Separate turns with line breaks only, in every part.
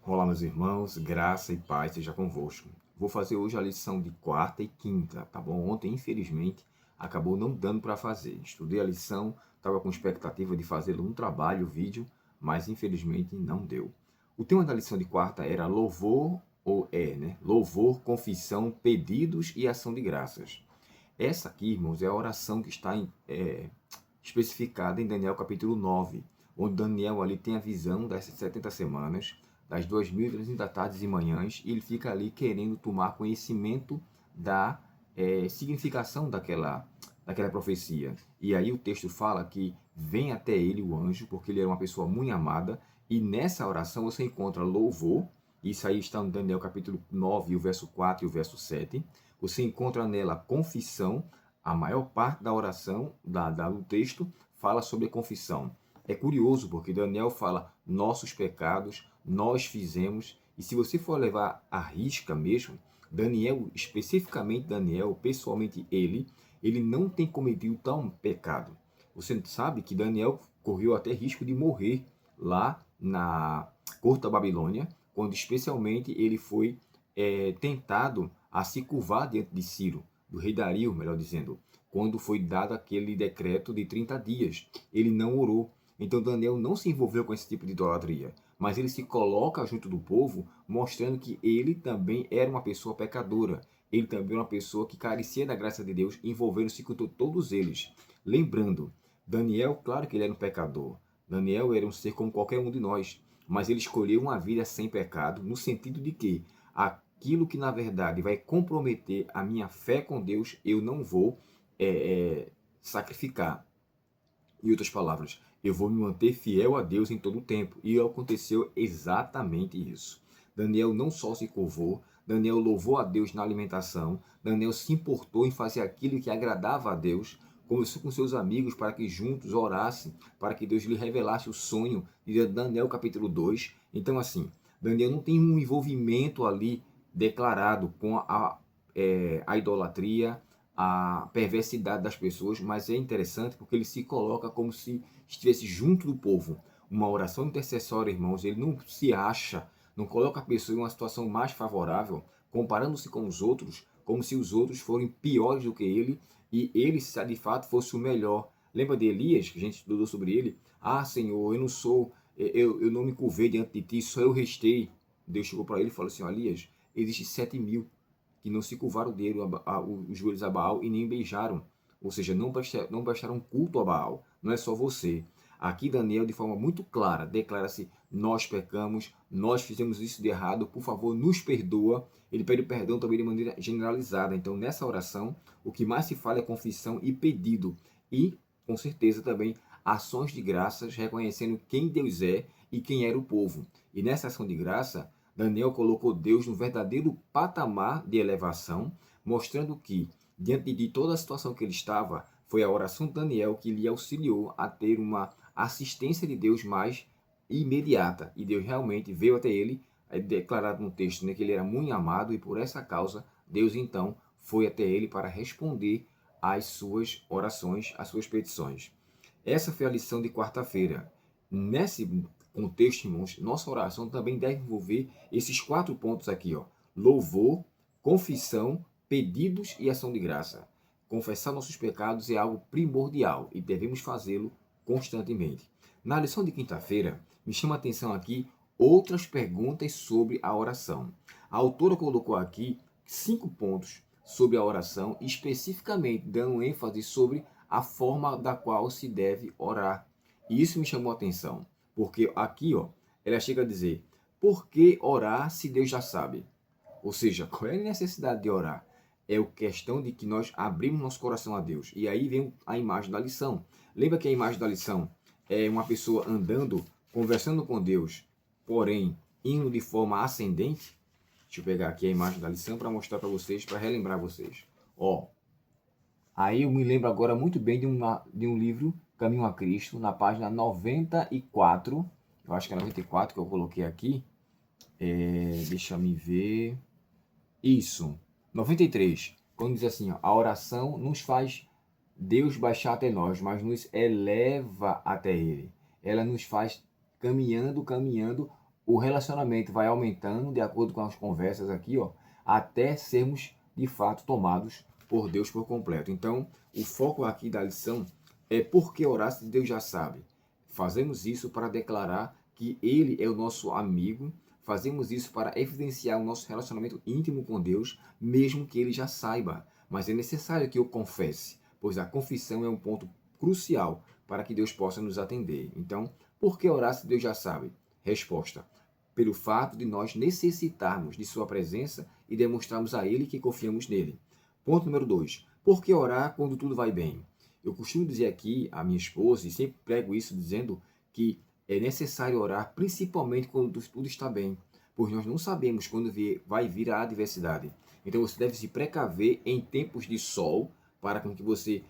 Olá, meus irmãos, graça e paz seja convosco. Vou fazer hoje a lição de quarta e quinta, tá bom? Ontem, infelizmente, acabou não dando para fazer. Estudei a lição, estava com expectativa de fazê-lo no trabalho, vídeo, mas infelizmente não deu. O tema da lição de quarta era louvor, né? Louvor, confissão, pedidos e ação de graças. Essa aqui, irmãos, é a oração que está especificada em Daniel capítulo 9, onde Daniel ali tem a visão das 70 semanas, das 2.300 tardes e manhãs, e ele fica ali querendo tomar conhecimento da significação daquela profecia. E aí o texto fala que vem até ele o anjo, porque ele era uma pessoa muito amada, e nessa oração você encontra louvor, isso aí está no Daniel capítulo 9, o verso 4 e o verso 7. Você encontra nela confissão, a maior parte da oração, do texto, fala sobre confissão. É curioso porque Daniel fala nossos pecados, nós fizemos, e se você for levar à risca mesmo, Daniel, especificamente Daniel, pessoalmente ele não tem cometido tal pecado. Você sabe que Daniel correu até risco de morrer lá na corte da Babilônia, quando especialmente ele foi tentado a se curvar diante de Ciro, do rei Dario, melhor dizendo, quando foi dado aquele decreto de 30 dias. Ele não orou. Então Daniel não se envolveu com esse tipo de idolatria, mas ele se coloca junto do povo, mostrando que ele também era uma pessoa pecadora. Ele também era uma pessoa que carecia da graça de Deus, envolvendo-se com todos eles. Lembrando, Daniel, claro que ele era um pecador. Daniel era um ser como qualquer um de nós, mas ele escolheu uma vida sem pecado, no sentido de que aquilo que na verdade vai comprometer a minha fé com Deus, eu não vou sacrificar. Em outras palavras, eu vou me manter fiel a Deus em todo o tempo. E aconteceu exatamente isso. Daniel não só se curvou, Daniel louvou a Deus na alimentação, Daniel se importou em fazer aquilo que agradava a Deus, conversou com seus amigos para que juntos orassem, para que Deus lhe revelasse o sonho de Daniel capítulo 2. Então assim, Daniel não tem um envolvimento ali declarado com a idolatria, a perversidade das pessoas, mas é interessante porque ele se coloca como se estivesse junto do povo. Uma oração intercessória, irmãos, ele não se acha, não coloca a pessoa em uma situação mais favorável, comparando-se com os outros, como se os outros forem piores do que ele e ele, se de fato, fosse o melhor. Lembra de Elias, que a gente estudou sobre ele? Ah, Senhor, eu não sou, eu não me curvei diante de ti, só eu restei. Deus chegou para ele e falou assim: Elias, existe 7.000 que não se curvaram dele, os joelhos a Baal e nem beijaram. Ou seja, não prestaram culto a Baal. Não é só você. Aqui Daniel, de forma muito clara, declara-se: nós pecamos, nós fizemos isso de errado, por favor, nos perdoa. Ele pede perdão também de maneira generalizada. Então, nessa oração, o que mais se fala é confissão e pedido. E, com certeza, também ações de graças, reconhecendo quem Deus é e quem era o povo. E nessa ação de graça, Daniel colocou Deus no verdadeiro patamar de elevação, mostrando que, diante de toda a situação que ele estava, foi a oração de Daniel que lhe auxiliou a ter uma assistência de Deus mais imediata. E Deus realmente veio até ele, declarado no texto, né, que ele era muito amado, e por essa causa, Deus então foi até ele para responder às suas orações, às suas petições. Essa foi a lição de quarta-feira. Nesse contexto, irmãos, nossa oração também deve envolver esses 4 pontos aqui, ó: louvor, confissão, pedidos e ação de graça. Confessar nossos pecados é algo primordial e devemos fazê-lo constantemente. Na lição de quinta-feira, me chama a atenção aqui outras perguntas sobre a oração. A autora colocou aqui 5 pontos sobre a oração, especificamente dando ênfase sobre a forma da qual se deve orar. E isso me chamou a atenção. Porque aqui, ó, ela chega a dizer: por que orar se Deus já sabe? Ou seja, qual é a necessidade de orar? É a questão de que nós abrimos nosso coração a Deus. E aí vem a imagem da lição. Lembra que a imagem da lição é uma pessoa andando, conversando com Deus, porém indo de forma ascendente? Deixa eu pegar aqui a imagem da lição para mostrar para vocês, para relembrar vocês. Ó, aí eu me lembro agora muito bem de um livro, Caminho a Cristo, na página 94, eu acho que é 94 que eu coloquei aqui, deixa eu me ver, isso, 93, quando diz assim, ó, a oração nos faz Deus baixar até nós, mas nos eleva até Ele. Ela nos faz caminhando, o relacionamento vai aumentando de acordo com as conversas aqui, ó, até sermos de fato tomados por Deus por completo. Então, o foco aqui da lição é por que orar se Deus já sabe. Fazemos isso para declarar que Ele é o nosso amigo, fazemos isso para evidenciar o nosso relacionamento íntimo com Deus, mesmo que Ele já saiba. Mas é necessário que eu confesse, pois a confissão é um ponto crucial para que Deus possa nos atender. Então, por que orar se Deus já sabe? Resposta: pelo fato de nós necessitarmos de sua presença e demonstrarmos a Ele que confiamos nele. Ponto número 2. Por que orar quando tudo vai bem? Eu costumo dizer aqui à minha esposa, e sempre prego isso dizendo que é necessário orar principalmente quando tudo está bem, pois nós não sabemos quando vai vir a adversidade. Então você deve se precaver em tempos de sol, para que você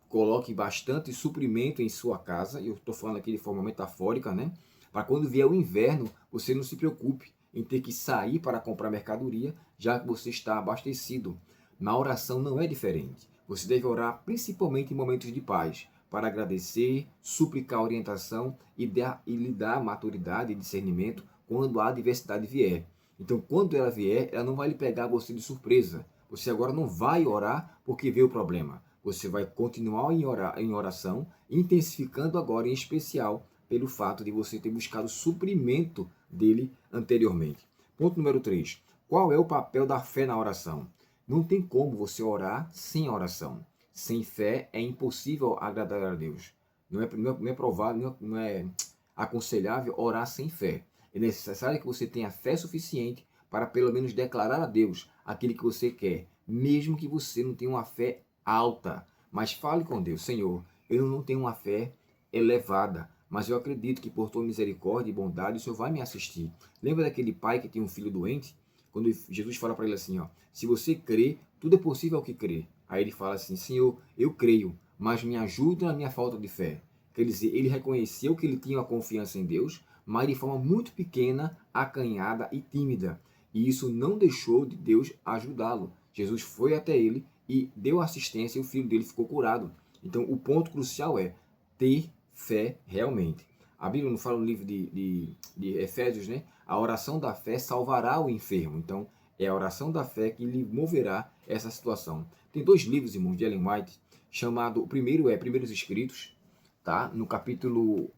coloque bastante suprimento em sua casa, e eu estou falando aqui de forma metafórica, né? Para quando vier o inverno, você não se preocupe em ter que sair para comprar mercadoria, já que você está abastecido. Na oração não é diferente. Você deve orar principalmente em momentos de paz, para agradecer, suplicar orientação e lhe dar maturidade e discernimento quando a adversidade vier. Então, quando ela vier, ela não vai lhe pegar você de surpresa. Você agora não vai orar porque veio o problema. Você vai continuar em oração, intensificando agora em especial pelo fato de você ter buscado suprimento dele anteriormente. Ponto número 3. Qual é o papel da fé na oração? Não tem como você orar sem oração. Sem fé é impossível agradar a Deus. Não é provável, não é aconselhável orar sem fé. É necessário que você tenha fé suficiente para pelo menos declarar a Deus aquilo que você quer, mesmo que você não tenha uma fé alta. Mas fale com Deus: Senhor, eu não tenho uma fé elevada, mas eu acredito que por tua misericórdia e bondade o Senhor vai me assistir. Lembra daquele pai que tinha um filho doente? Quando Jesus fala para ele assim, ó, se você crê, tudo é possível ao que crê. Aí ele fala assim: Senhor, eu creio, mas me ajuda na minha falta de fé. Quer dizer, ele reconheceu que ele tinha uma confiança em Deus, mas de forma muito pequena, acanhada e tímida. E isso não deixou de Deus ajudá-lo. Jesus foi até ele e deu assistência e o filho dele ficou curado. Então, o ponto crucial é ter fé realmente. A Bíblia não fala no livro de Efésios, né? A oração da fé salvará o enfermo. Então, é a oração da fé que lhe moverá essa situação. Tem 2 livros, irmãos, de Ellen White, chamado, o primeiro é Primeiros Escritos, tá? No capítulo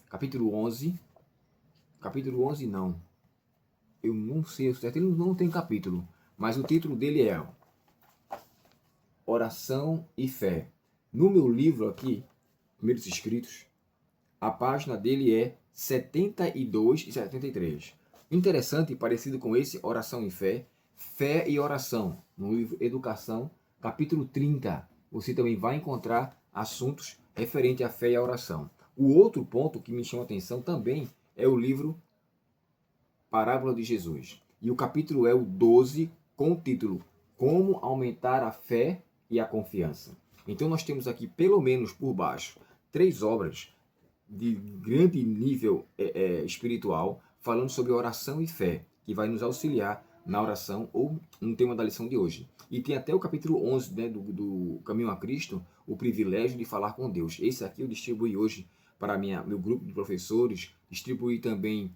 11, capítulo 11 não, eu não sei o certo, ele não tem capítulo, mas o título dele é Oração e Fé. No meu livro aqui, Primeiros Escritos, a página dele é 72 e 73. Interessante e parecido com esse, Oração e Fé, Fé e Oração, no livro Educação, capítulo 30. Você também vai encontrar assuntos referentes à fé e à oração. O outro ponto que me chama a atenção também é o livro Parábola de Jesus. E o capítulo é o 12, com o título Como Aumentar a Fé e a Confiança. Então nós temos aqui, pelo menos por baixo, 3 obras de grande nível espiritual, falando sobre oração e fé, que vai nos auxiliar na oração ou no tema da lição de hoje. E tem até o capítulo 11, né, do Caminho a Cristo, o privilégio de falar com Deus. Esse aqui eu distribuí hoje para meu grupo de professores, distribuí também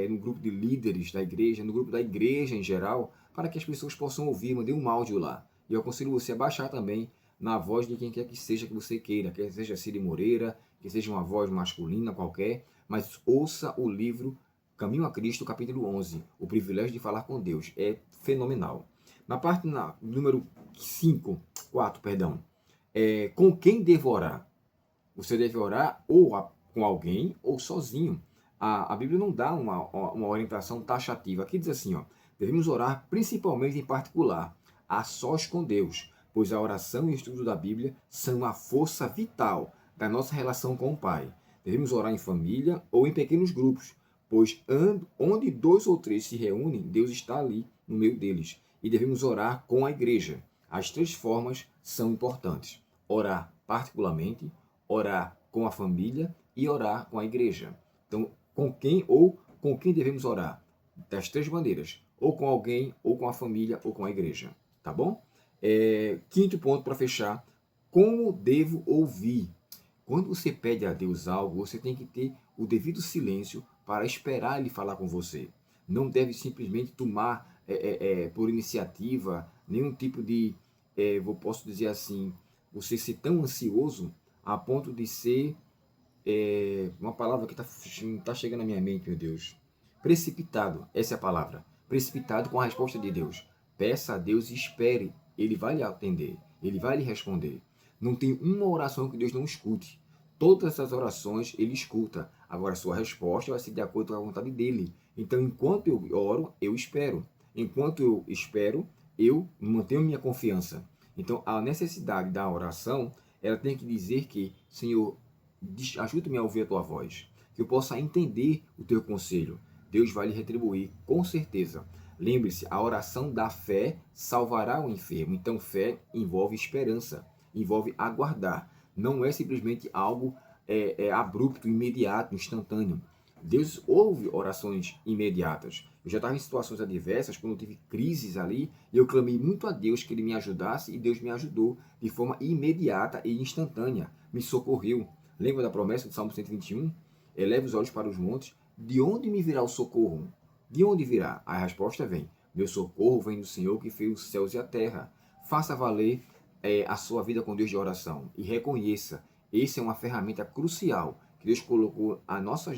no grupo de líderes da igreja, no grupo da igreja em geral, para que as pessoas possam ouvir. Mandei um áudio lá. E eu aconselho você a baixar também na voz de quem quer que seja que você queira, quer seja Cid Moreira, que seja uma voz masculina qualquer, mas ouça o livro Caminho a Cristo, capítulo 11, o privilégio de falar com Deus. É fenomenal. Na parte número 4, perdão, com quem devo orar? Você deve orar ou com alguém ou sozinho. A Bíblia não dá uma orientação taxativa. Aqui diz assim, ó, devemos orar principalmente em particular, a sós com Deus, pois a oração e o estudo da Bíblia são a força vital da nossa relação com o Pai. Devemos orar em família ou em pequenos grupos, pois onde 2 ou 3 se reúnem, Deus está ali no meio deles. E devemos orar com a igreja. As 3 formas são importantes. Orar particularmente, orar com a família e orar com a igreja. Então, com quem devemos orar? Das 3 maneiras. Ou com alguém, ou com a família, ou com a igreja. Tá bom? 5º ponto para fechar. Como devo ouvir? Quando você pede a Deus algo, você tem que ter o devido silêncio para esperar Ele falar com você. Não deve simplesmente tomar por iniciativa nenhum tipo de, eu posso dizer assim, você ser tão ansioso a ponto de ser, uma palavra que tá chegando na minha mente, meu Deus. Precipitado, essa é a palavra. Precipitado com a resposta de Deus. Peça a Deus e espere. Ele vai lhe atender. Ele vai lhe responder. Não tem uma oração que Deus não escute. Todas essas orações Ele escuta. Agora, a sua resposta vai ser de acordo com a vontade dEle. Então, enquanto eu oro, eu espero. Enquanto eu espero, eu mantenho minha confiança. Então, a necessidade da oração, ela tem que dizer que, Senhor, ajuda-me a ouvir a tua voz, que eu possa entender o teu conselho. Deus vai lhe retribuir, com certeza. Lembre-se, a oração da fé salvará o enfermo. Então, fé envolve esperança, envolve aguardar. Não é simplesmente algo abrupto, imediato, instantâneo. Deus ouve orações imediatas. Eu já estava em situações adversas, quando eu tive crises ali, e eu clamei muito a Deus que Ele me ajudasse, e Deus me ajudou de forma imediata e instantânea. Me socorreu. Lembra da promessa do Salmo 121? Eleve os olhos para os montes. De onde me virá o socorro? De onde virá? A resposta vem. Meu socorro vem do Senhor que fez os céus e a terra. Faça valer a sua vida com Deus de oração. E reconheça, essa é uma ferramenta crucial que Deus colocou à nossa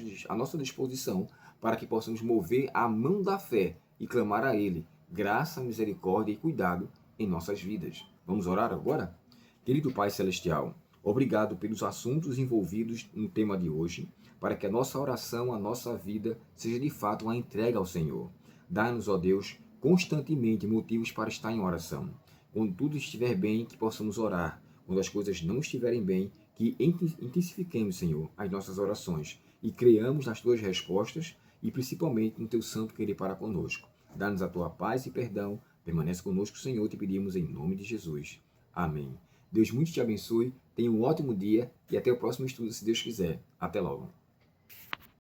disposição para que possamos mover a mão da fé e clamar a Ele graça, misericórdia e cuidado em nossas vidas. Vamos orar agora? Querido Pai Celestial, obrigado pelos assuntos envolvidos no tema de hoje, para que a nossa oração, a nossa vida, seja de fato uma entrega ao Senhor. Dá-nos, ó Deus, constantemente motivos para estar em oração. Quando tudo estiver bem, que possamos orar. Quando as coisas não estiverem bem, que intensifiquemos, Senhor, as nossas orações e creamos nas tuas respostas e principalmente no teu santo querer para conosco. Dá-nos a tua paz e perdão. Permanece conosco, Senhor, te pedimos em nome de Jesus. Amém. Deus muito te abençoe, tenha um ótimo dia e até o próximo estudo, se Deus quiser. Até logo.